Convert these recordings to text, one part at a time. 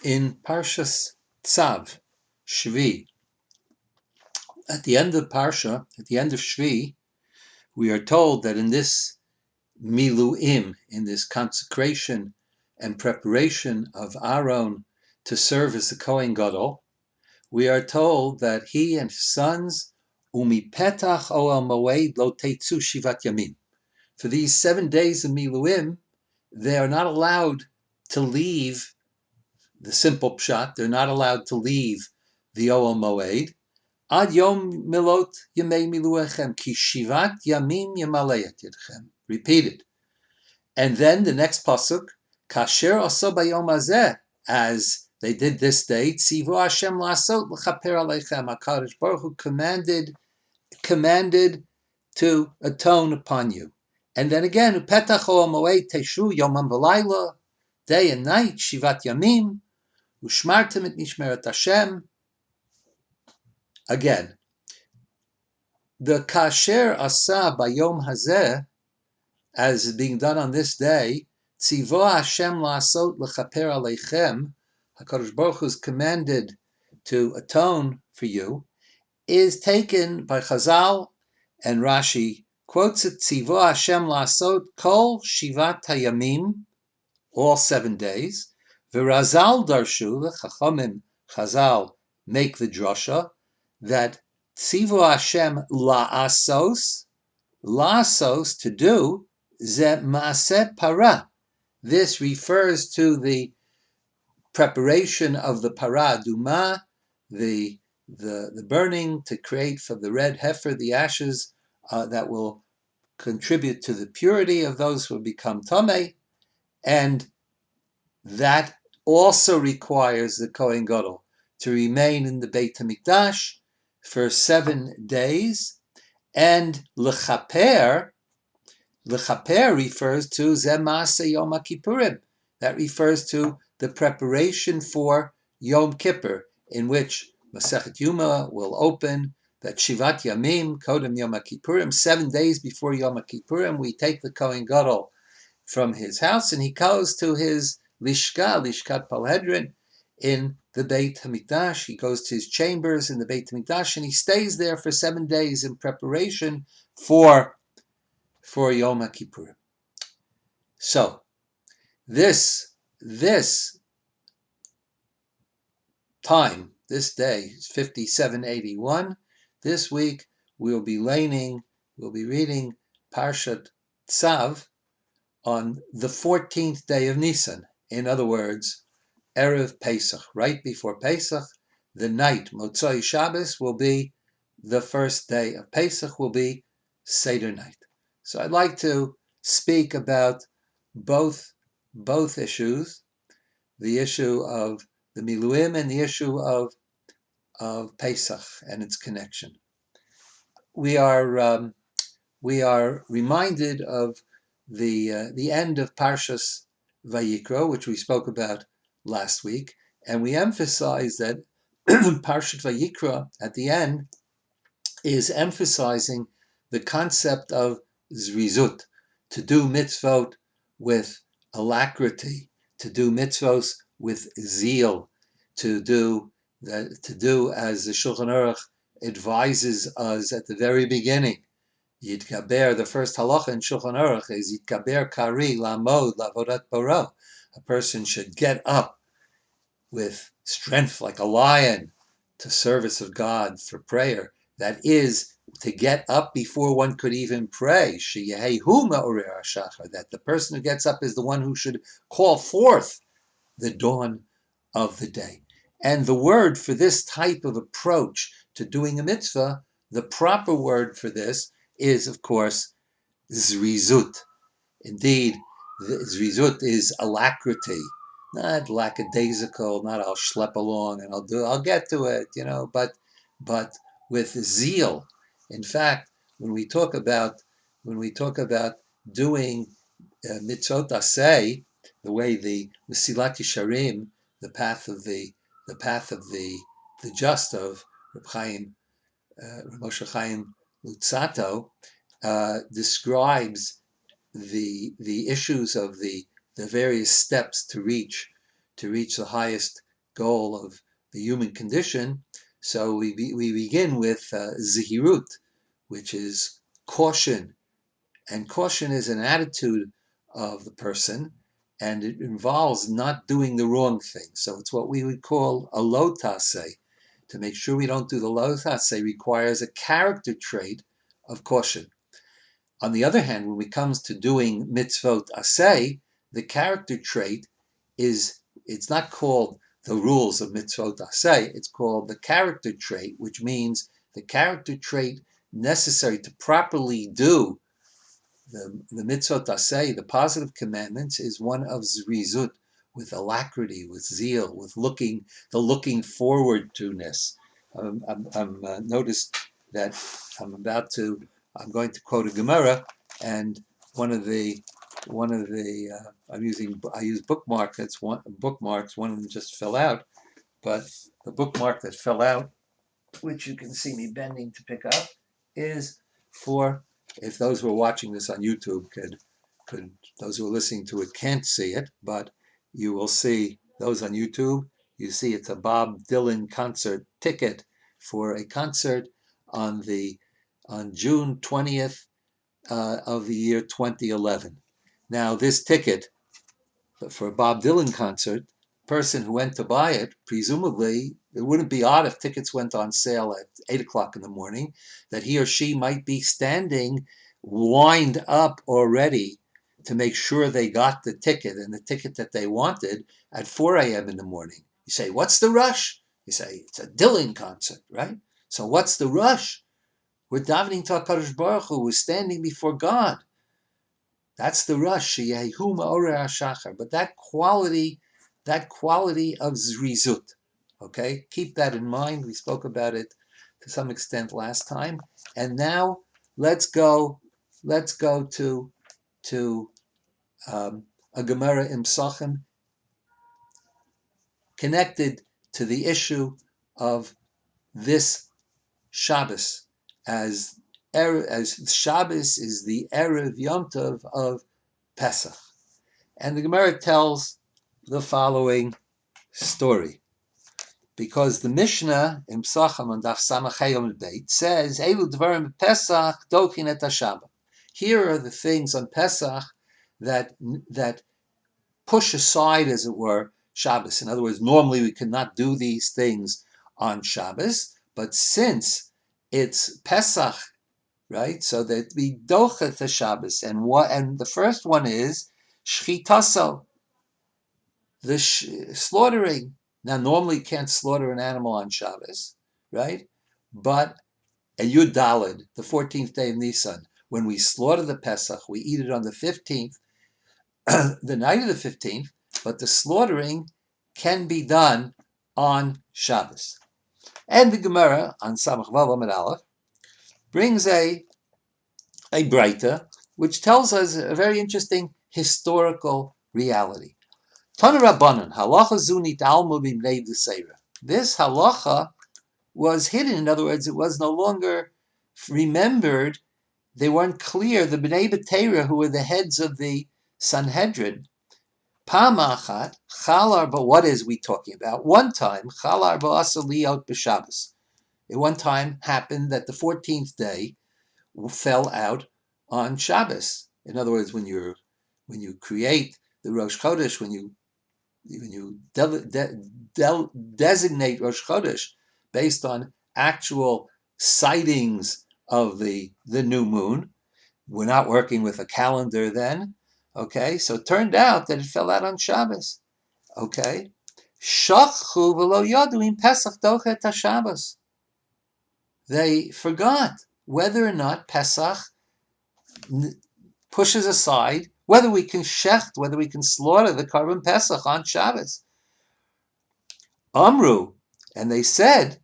In Parshas Tzav, Shevi'i, at the end of Parsha, at the end of Shevi'i, we are told that in this miluim, in this consecration and preparation of Aaron to serve as the Kohen Gadol, we are told that he and his sons, umipetach oel moed lo teitzu shivat yamim. For these 7 days of miluim, they are not allowed to leave the simple pshat. They're not allowed to leave the Oel Moed. Ad yom milot yemei miluechem ki shivat yamim yemaleyat yedchem. Repeated. And then the next pasuk, kasher asa bayom hazeh, as they did this day, tzivu Hashem lasot l'chaper aleichem. HaKadosh Baruch Hu commanded to atone upon you. And then again, upetach oel moed teshu yomam v'layla, day and night, shivat yamim, ushmartem et mishmeret Hashem. Again, the kasher asa bayom hazeh, as is being done on this day, tzivo Hashem la'asot l'chaper aleichem, HaKadosh Baruch Hu is commanded to atone for you, is taken by Chazal, and Rashi quotes it, tzivo Hashem la'asot kol shivat hayamim, all 7 days. V'razal darshu, the Chachamim Chazal make the drasha that tzivu Hashem la'asos to do, ze ma'aseh para. This refers to the preparation of the para duma, the burning to create for the red heifer the ashes that will contribute to the purity of those who become tamei, and that also requires the Kohen Gadol to remain in the Beit HaMikdash for 7 days, and l'chaper refers to Zemase Yom HaKippurim. That refers to the preparation for Yom Kippur, in which Masechet Yuma will open that Shivat Yamim, Kodem Yom HaKippurim, 7 days before Yom HaKippurim, we take the Kohen Gadol from his house and he goes to his Lishkat Palhedrin, in the Beit HaMikdash. He goes to his chambers in the Beit HaMikdash and he stays there for 7 days in preparation for Yom HaKippurim. So, this time, this day, is 5781. This week we'll be reading Parshat Tzav on the 14th day of Nisan. In other words, Erev Pesach, right before Pesach, the night, Motzoi Shabbos, will be the first day of Pesach, will be Seder night. So I'd like to speak about both issues, the issue of the Miluim and the issue of Pesach and its connection. We are reminded of the end of Parshas Vayikra, which we spoke about last week, and we emphasize that Parshat Vayikra at the end is emphasizing the concept of zrizut, to do mitzvot with alacrity, to do mitzvos with zeal, to do as the Shulchan Aruch advises us at the very beginning. Yitkaber, the first halacha in Shulchan Aruch is Yitkaber kari lamod lavodat baro. A person should get up with strength like a lion to service of God for prayer. That is, to get up before one could even pray. That the person who gets up is the one who should call forth the dawn of the day. And the word for this type of approach to doing a mitzvah, the proper word for this is, of course, zrizut. Indeed, zrizut is alacrity, not lackadaisical, not I'll schlep along and I'll get to it, but with zeal. In fact, when we talk about doing mitzvot aseh, the way the Mesilat Yesharim, the path of the just of Reb Moshe Chaim Luzzatto, describes the issues of the various steps to reach the highest goal of the human condition. So we begin with zihirut, which is caution. And caution is an attitude of the person, and it involves not doing the wrong thing. So it's what we would call a lo taseh. To make sure we don't do the lo taseh requires a character trait of caution. On the other hand, when it comes to doing mitzvot aseh, the character trait it's not called the rules of mitzvot aseh, it's called the character trait, which means the character trait necessary to properly do the mitzvot aseh, the positive commandments, is one of zrizut, with alacrity, with zeal, with looking forward to-ness. I'm noticed that I'm going to quote a Gemara, and I use bookmarks. One of them just fell out, but the bookmark that fell out, which you can see me bending to pick up, is for, if those who are watching this on YouTube could those who are listening to it can't see it, but you will see, those on YouTube, you see it's a Bob Dylan concert ticket for a concert on June 20th of the year 2011. Now, this ticket for a Bob Dylan concert, person who went to buy it, presumably, it wouldn't be odd if tickets went on sale at 8 o'clock in the morning, that he or she might be standing, lined up already to make sure they got the ticket, and the ticket that they wanted, at 4 a.m. in the morning. You say, what's the rush? You say, it's a Dylan concert, right? So what's the rush? We're davening to HaKadosh Baruch Hu, we're standing before God. That's the rush. But that quality of zrizut, okay? Keep that in mind. We spoke about it to some extent last time. And now let's go to a Gemara in Pesachim connected to the issue of this Shabbos, as Shabbos is the Erev Yom Tov of Pesach. And the Gemara tells the following story. Because the Mishnah in Pesachim on Daf Samach Hayom Beit says, Elu Dvarim Pesach Dokin et HaShabbat. Here are the things on Pesach that push aside, as it were, Shabbos. In other words, normally we could not do these things on Shabbos, but since it's Pesach, right? So that we dochet the Shabbos, and the first one is shchitaso, the slaughtering. Now, normally you can't slaughter an animal on Shabbos, right? But a Yud Daled, the 14th day of Nisan, when we slaughter the Pesach, we eat it on the 15th, the night of the 15th, but the slaughtering can be done on Shabbos. And the Gemara on Samach Vav Amud Aleph brings a Breita, which tells us a very interesting historical reality. Tana Rabbanan, halacha zunit almu b'mnei d'seira. This halacha was hidden. In other words, it was no longer remembered. They weren't clear. The Bnei B'Teira, who were the heads of the Sanhedrin, Pamachat, Chalar, but what is we talking about? One time, Chalar ba'asa liot b'Shabbos. It one time happened that the 14th day fell out on Shabbos. In other words, when you create the Rosh Chodesh, when you designate Rosh Chodesh based on actual sightings of the new moon, we're not working with a calendar then. Okay, so it turned out that it fell out on Shabbos. Okay, shachchu v'lo yadu im Pesach dochet haShabbos. They forgot whether or not Pesach pushes aside whether we can slaughter the Karban Pesach on Shabbos. Amru, and they said,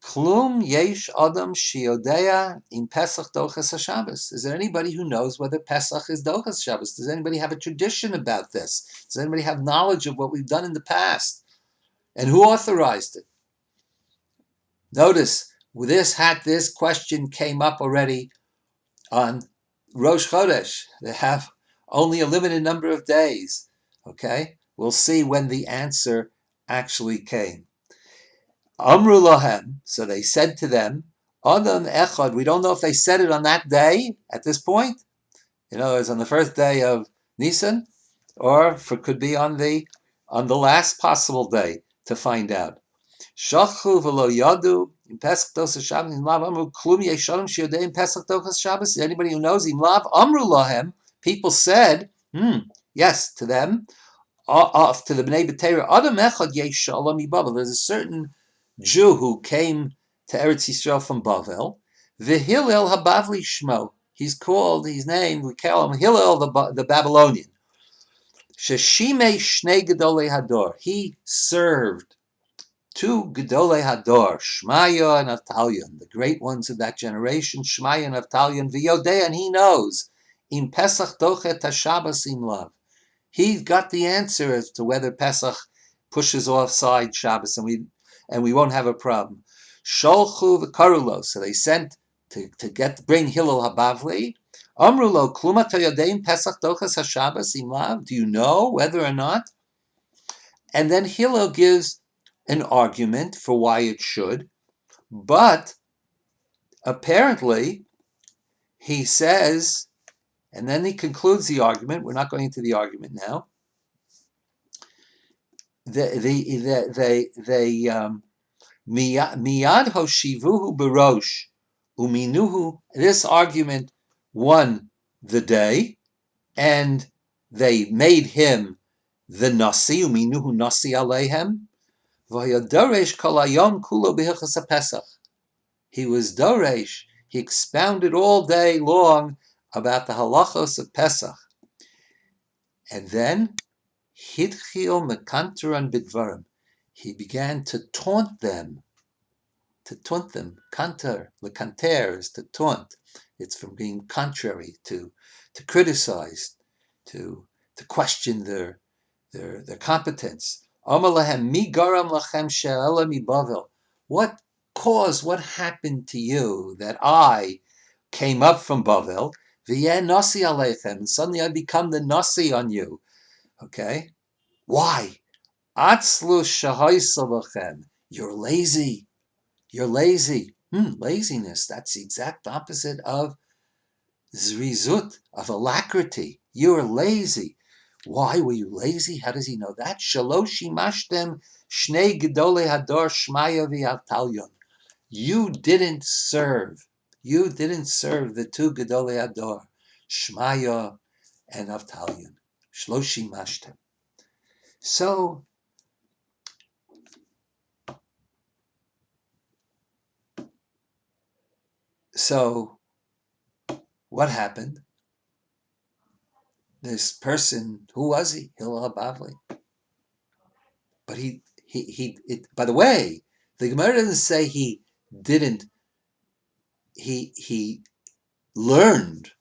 Klum yesh adam shiodea in Pesach dochas haShabbos. Is there anybody who knows whether Pesach is dochas Shabbos? Does anybody have a tradition about this? Does anybody have knowledge of what we've done in the past? And who authorized it? Notice, this question came up already on Rosh Chodesh. They have only a limited number of days. Okay? We'll see when the answer actually came. Amru Lahem, so they said to them, Adam Echad, we don't know if they said it on that day, at this point, it was on the first day of Nisan, or could be on the last possible day to find out. Shachu v'lo yadu in Pesach dos Shabbos in Lav Amru klum yesharim shiyodei in Pesach dos Shabbos. Anybody who knows in Lav Amru Lahem, people said, yes, to them, to the Bnei B'Teira, Adam Echad Yeshalom Bavel. There's a certain Jew who came to Eretz Yisrael from Bavel. V'Hillel Habavli Shmo. He's named, we call him Hillel the Babylonian. Sheshime Shnei Gedolei Hador. He served two Gedolei Hador, Shmaya and Avtalion, the great ones of that generation, Shmaya and Avtalion, V'Yodei, and he knows, in Pesach Dochet HaShabbos im Lav. He got the answer as to whether Pesach pushes offside Shabbos, and we won't have a problem. Sholchu v'karulo, so they sent to bring Hillel Habavli. Amrulo kluma toyadein Pesach dochas haShabbos imlav. Do you know whether or not? And then Hillel gives an argument for why it should, but apparently he says, and then he concludes the argument. We're not going into the argument now. Miyad hoshivuhu berosh uminuhu. This argument won the day, and they made him the nasi uminuhu nasi aleihem. V'yadoresh kol hayom kulo b'hilchos Pesach. He was doresh. He expounded all day long about the halachos of Pesach, and then Hidchil mekanteran bidvarim. He began to taunt them. Kanter, lekanter is to taunt. It's from being contrary, to criticize, to question their competence. Amar lahem mi garam lachem she'ela mi Bavel. What happened to you that I came up from Bavel? V'yeh nasi aleichem, and suddenly I become the nasi on you. Okay? Why? Atzlu shahaisavachem. You're lazy. Laziness. That's the exact opposite of zrizut, of alacrity. You're lazy. Why were you lazy? How does he know that? Shaloshi mashtem shnei gedolei hador shmaya v'avtalyon. You didn't serve the two gedolei hador, Shmaya and Avtalyon. Shloshi mashtem. So what happened? This person, who was he? Hillel Habavli. But by the way, the Gemara doesn't say he didn't. He learned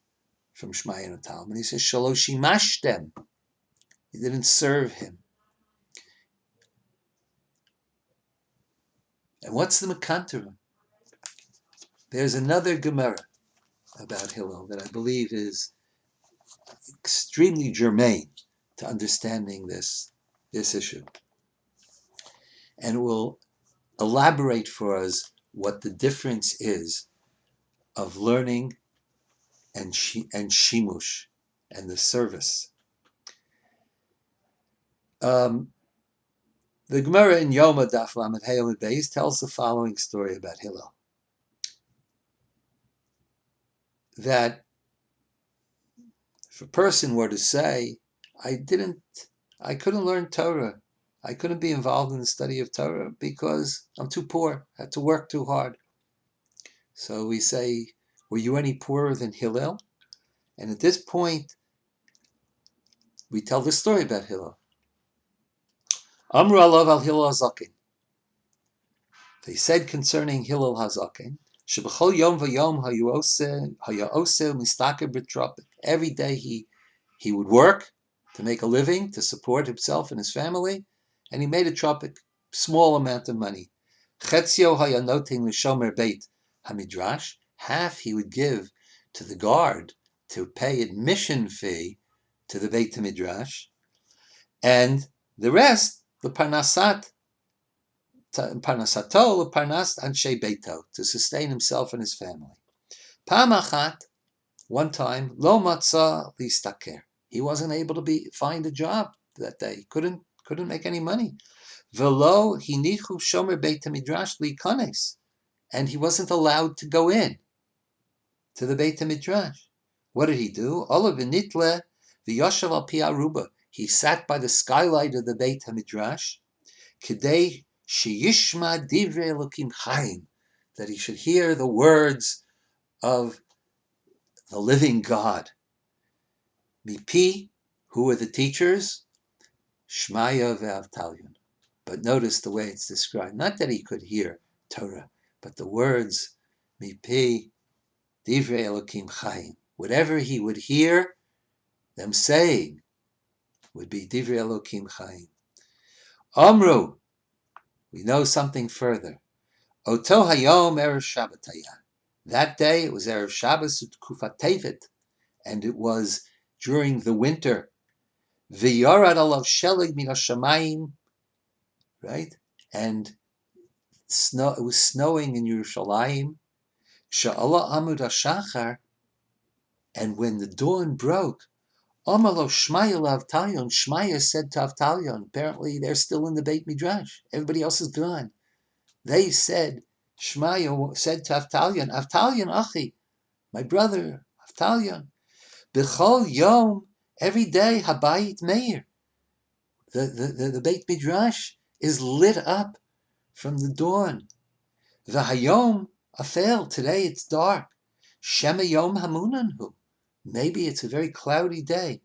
from Shmaya and Avtalyon. He says Shaloshi mashtem. He didn't serve him. And what's the Mekanterim? There's another Gemara about Hillel that I believe is extremely germane to understanding this issue, and will elaborate for us what the difference is of learning and shimush and the service. The Gemara in Yoma Daf Lamed Hey Amud Beis tells the following story about Hillel. That if a person were to say, I couldn't learn Torah, I couldn't be involved in the study of Torah because I'm too poor, I had to work too hard. So we say, were you any poorer than Hillel? And at this point, we tell this story about Hillel. Amru alav al Hillel hazaken. They said concerning Hillel hazaken, shebechol yom v'yom hayoseh mistaker b'tropik. Every day he would work to make a living, to support himself and his family, and he made a tropik, small amount of money. Chetzio hayanotin l'shomer beit hamidrash. Half he would give to the guard to pay admission fee to the Beit HaMidrash, and the rest, the Parnasat parnasato parnas anshe beito, to sustain himself and his family. Pamachat, one time, lo matza listaker. He wasn't able to find a job that day. Couldn't make any money. Velo hinichu shomer beit midrash likanes, and he wasn't allowed to go in to the Beit HaMidrash. What did he do? Olav v'nitle v'yoshav al pi aruba. He sat by the skylight of the Beit HaMidrash, kedei sheyishma divrei Elokim chaim, that he should hear the words of the living God. Mipi, who were the teachers? Shmaya ve'avtalyon. But notice the way it's described. Not that he could hear Torah, but the words, Mipi divrei Elokim chaim. Whatever he would hear them saying would be divrei Elokim chaim. Amru, we know something further. Oto hayom erev Shabbat hayah. That day it was erev Shabbos u'tkufat tevet, and it was during the winter. V'yorad alav shelig min hashamayim, right? And it was snowing in Yerushalayim. Sha'ala amud hashachar, and when the dawn broke, Amalo Shmaya Avtalyon, Shmaya said to Avtalyon, apparently they're still in the Beit Midrash. Everybody else is gone. They said, Shmaya said to Avtalyon, Avtalyon Achi, my brother, Avtalyon, B'chol Yom, every day, Habayit Meir. The Beit Midrash is lit up from the dawn. V'hayom Afel, today it's dark. Shema Yom Hamunanhu, maybe it's a very cloudy day.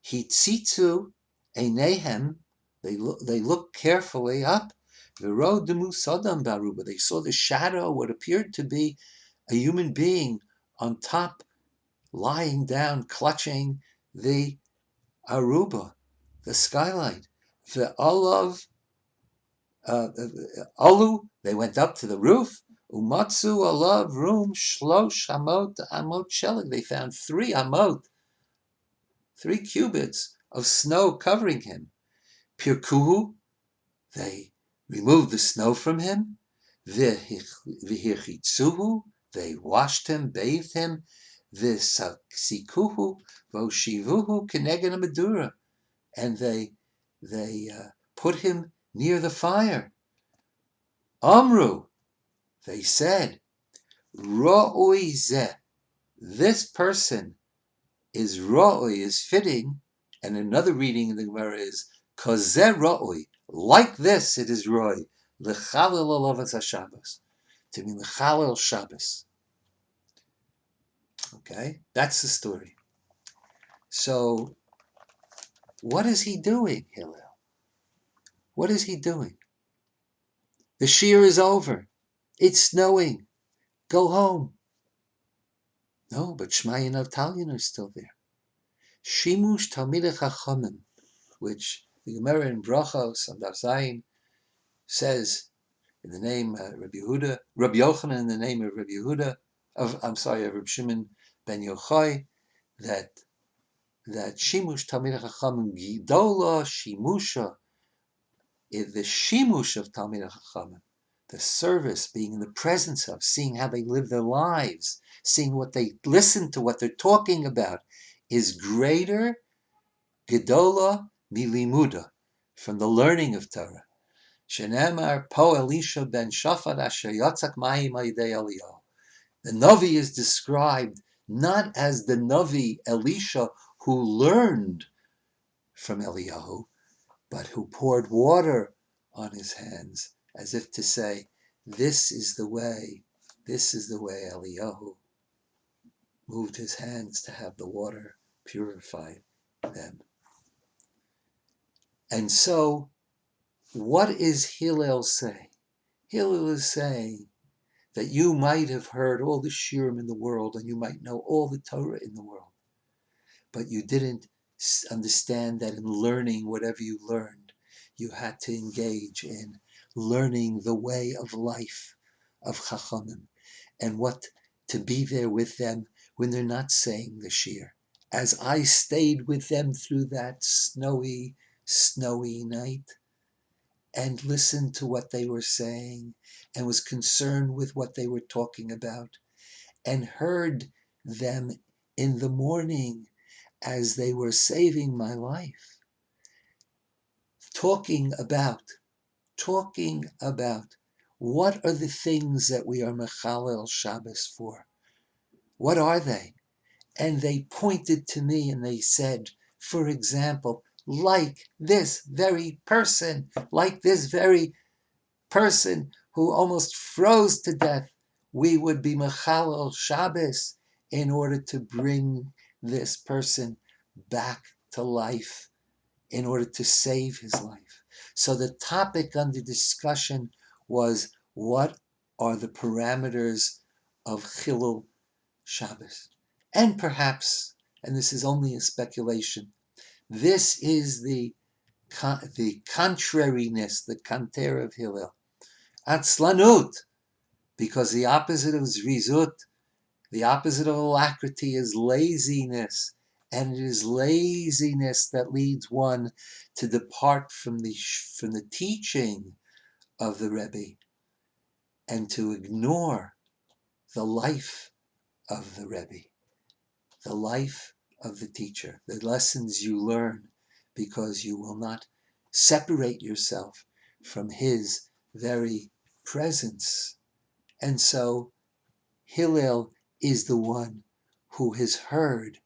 Hitzitzu einehem, they look carefully up. V'ro demu sodam baruba, they saw the shadow, what appeared to be a human being on top, lying down, clutching the aruba, the skylight. Ve'olav, Alu, they went up to the roof. Umatsu alav room shlosh amot shelig. They found 3 amot, 3 cubits of snow covering him. Pirkuhu, they removed the snow from him. V'hichitzuhu, they washed him, bathed him. V'sikuhu, v'oshivuhu keneged medura, and they put him near the fire. Amru, they said, Ro'oi zeh, this person is Ro'oi, is fitting, and another reading in the Gemara is Kozeh Ro'oi, like this it is Ro'oi, L'chalil Olavas HaShabbos, to be L'chalil Shabbos. Okay, that's the story. So, what is he doing, Hillel? What is he doing? The shear is over. It's snowing. Go home. No, but Shmaya and Avtalyon are still there. Shimush Talmidei Chachamim, which the Gemara in Brachos and Daf Zayin says in the name Rabbi Yochanan in the name of Rabbi Yehuda, of Rabbi Shimon ben Yochai, that Shimush Talmidei Chachamim Gidola Shimusha, the Shimush of Talmidei Chachamim, the service, being in the presence of, seeing how they live their lives, seeing what they listen to, what they're talking about, is greater, Gedola Milimuda, from the learning of Torah. Shenemar Po Elisha ben Shafat Asher Yatzak Mayim Aydei Eliyahu. The Navi is described not as the Navi Elisha who learned from Eliyahu, but who poured water on his hands, as if to say, this is the way Eliyahu moved his hands to have the water purify them. And so, what is Hillel saying? Hillel is saying that you might have heard all the shiurim in the world and you might know all the Torah in the world, but you didn't understand that in learning whatever you learned, you had to engage in learning the way of life of Chachamim and what to be there with them when they're not saying the shiur. As I stayed with them through that snowy night, and listened to what they were saying and was concerned with what they were talking about and heard them in the morning as they were saving my life, talking about what are the things that we are Mechalel Shabbos for? What are they? And they pointed to me and they said, for example, like this very person who almost froze to death, we would be Mechalel Shabbos in order to bring this person back to life, in order to save his life. So the topic under discussion was, what are the parameters of Chilul Shabbos? And perhaps, and this is only a speculation, this is the contrariness, the kanter of Hillel. Atzlanut, because the opposite of zrizut, the opposite of alacrity is laziness. And it is laziness that leads one to depart from the teaching of the Rebbe and to ignore the life of the Rebbe, the life of the teacher, the lessons you learn, because you will not separate yourself from his very presence. And so Hillel is the one who has heard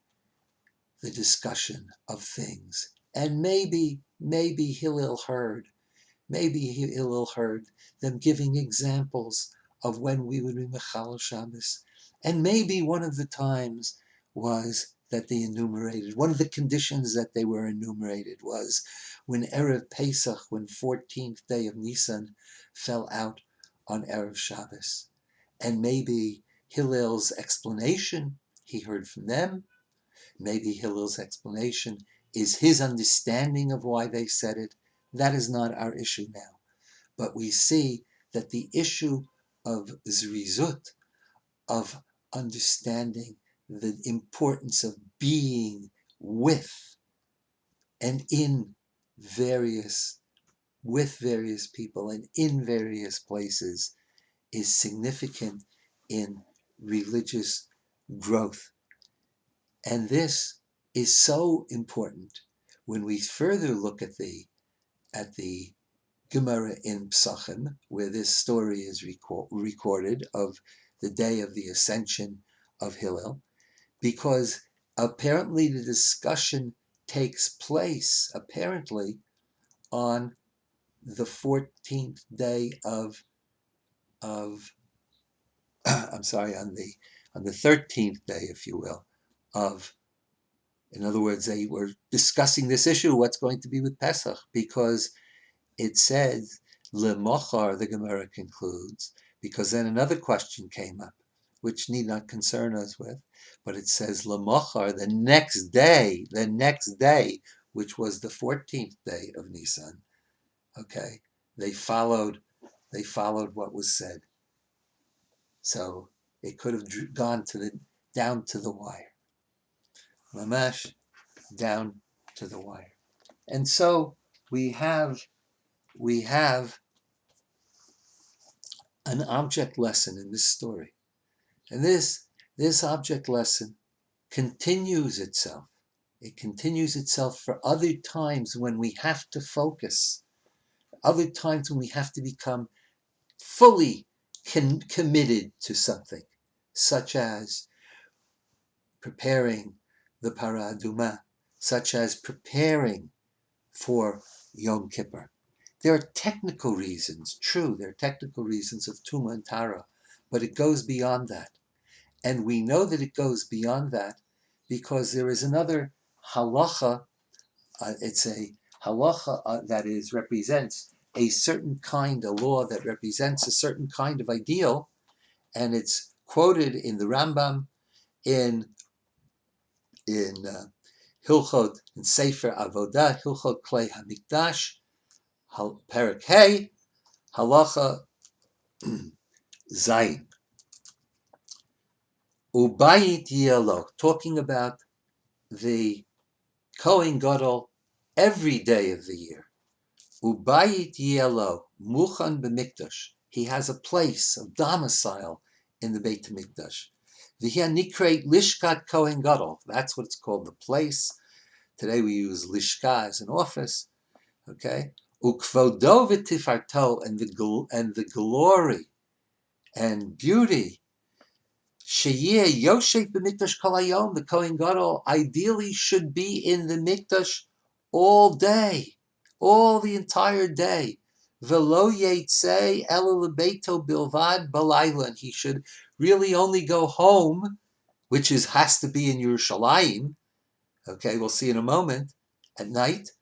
the discussion of things. And maybe Hillel heard them giving examples of when we would be Mechal Shabbos. And maybe one of the times was that they enumerated, one of the conditions that they were enumerated was when Erev Pesach, when 14th day of Nisan fell out on Erev Shabbos. And maybe Hillel's explanation, he heard from them. Maybe Hillel's explanation is his understanding of why they said it. That is not our issue now. But we see that the issue of zrizut, of understanding the importance of being with and with various people and in various places, is significant in religious growth. And this is so important when we further look at the Gemara in Pesachim, where this story is recorded of the day of the ascension of Hillel, because apparently the discussion takes place on the 14th day of I'm sorry, on the 13th day, if you will, in other words, they were discussing this issue, what's going to be with Pesach, because it says, Lemochar, the Gemara concludes, because then another question came up, which need not concern us with, but it says, Lemochar, the next day, which was the 14th day of Nisan, okay, they followed what was said. So it could have gone down to the wire. Mamash, down to the wire. And so we have an object lesson in this story. And this object lesson continues itself. It continues itself for other times when we have to focus, other times when we have to become fully committed to something, such as preparing the Para Aduma, such as preparing for Yom Kippur. There are technical reasons, true, there are technical reasons of Tuma and Tara, but it goes beyond that. And we know that it goes beyond that because there is another halacha, it's a halacha that represents a certain kind of law that represents a certain kind of ideal, and it's quoted in the Rambam in Hilchot, in Sefer Avodah, Hilchot Klei HaMikdash, Perek Hey, Halacha Zayin. Ubayit Yelo, talking about the Kohen Gadol every day of the year. Ubayit Yelo, Muchan B'Mikdash. He has a place of domicile in the Beit HaMikdash. V'hia Nikreit Lishkat Kohen Gadol. That's what it's called, the place. Today we use Lishka as an office. Okay? Ukvodo v'tifarto, and the glory and beauty. Sheyeh Yoshef b'Mikdash kol hayom. The Kohen Gadol ideally should be in the Mikdash all day, all the entire day. Velo yeitzei elo lebeito bilvad balayla. He should really only go home, which has to be in Yerushalayim. Okay, we'll see in a moment. At night.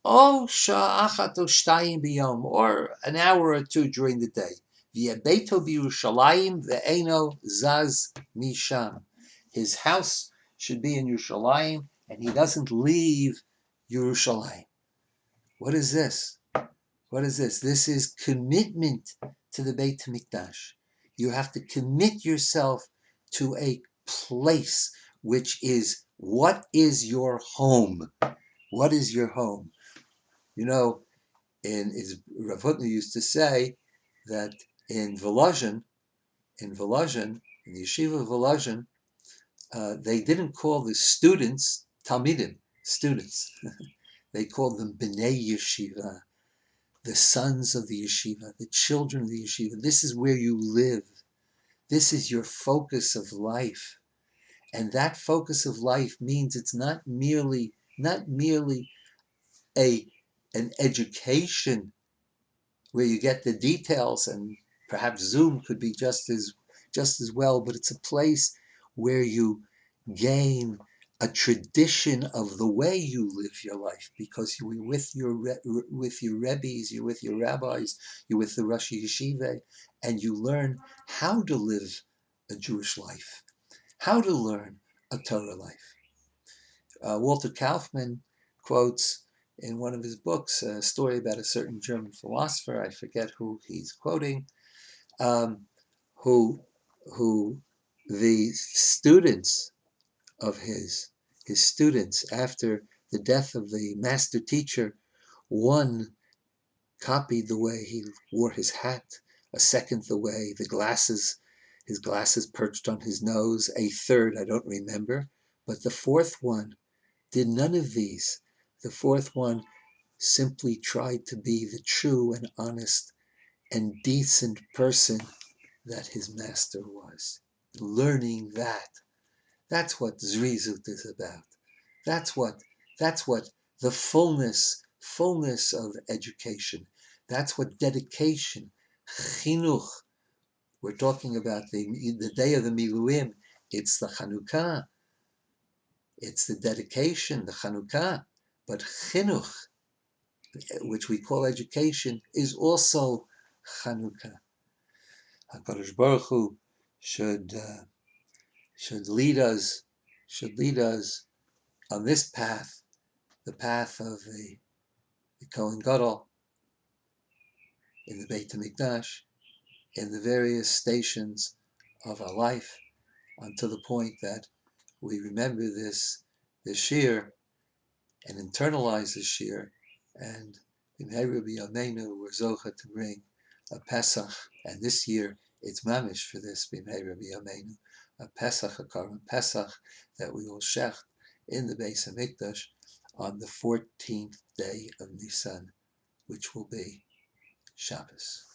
Oh, sha'achat o shtayim biyom, or an hour or two during the day. V'yabeito b'Yerushalayim ve'eno zaz misham. His house should be in Yerushalayim, and he doesn't leave Yerushalayim. What is this? What is this? This is commitment to the Beit HaMikdash. You have to commit yourself to a place which is, what is your home? What is your home? You know, Rav Hutner used to say that in Volozhin, in the yeshiva of Volozhin, they didn't call the students Talmidim, students. They called them Bnei Yeshiva, the sons of the yeshiva, the children of the yeshiva. This is where you live. This is your focus of life. And that focus of life means it's not merely an education where you get the details, and perhaps Zoom could be just as well, but it's a place where you gain a tradition of the way you live your life, because you're with your rebbes, you're with your rabbis, you're with the Rosh Yeshiva, and you learn how to live a Jewish life, how to learn a Torah life. Walter Kaufman quotes in one of his books a story about a certain German philosopher, I forget who he's quoting, who the students of his students, after the death of the master teacher, one copied the way he wore his hat, a second the way his glasses perched on his nose, a third I don't remember, but the fourth one did none of these. The fourth one simply tried to be the true and honest and decent person that his master was. Learning that. That's what Zrizut is about. That's what the fullness of education. That's what dedication, chinuch. We're talking about the day of the Miluim. It's the Chanukah. It's the dedication, the Chanukah. But chinuch, which we call education, is also Chanukah. HaKadosh Baruch Hu should lead us on this path, the path of the Kohen Gadol in the Beit HaMikdash, in the various stations of our life, until the point that we remember this year and internalize this year, and in Erev Yameinu we're zocha to bring a Pesach, and this year it's mamish for this Erev Yameinu, a Pesach, a Karan Pesach that we will shecht in the Beis HaMikdash on the 14th day of Nisan, which will be Shabbos.